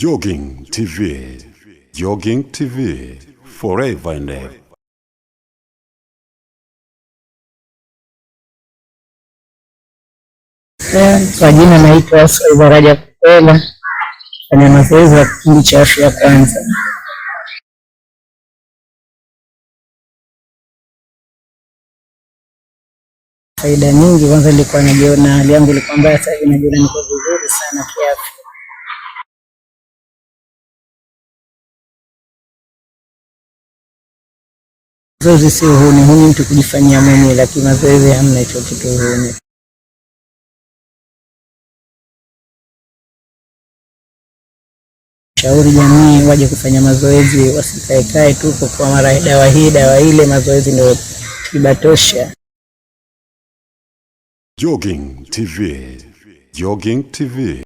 Jogging TV. Jogging TV. Forever and ever. Kwa jina naitwa Swaiba Rajab Kwela, fanya mazoezi ya kipindi cha afya kwanza. Faida nyingi, kwanza nilikuwa najiona hali yangu ilikuwa mbaya, sasa hivi najiona niko vizuri sana kiafya. Mazoezi si uhuni, mtu kujifanyia mwenyewe, lakini mazoezi hamna hicho kitu uhuni. Shauri jamii waje kufanya mazoezi, wasikae tu kwa mara dawa hii dawa ile. Mazoezi ndio tiba tosha. Jogging TV. Jogging TV.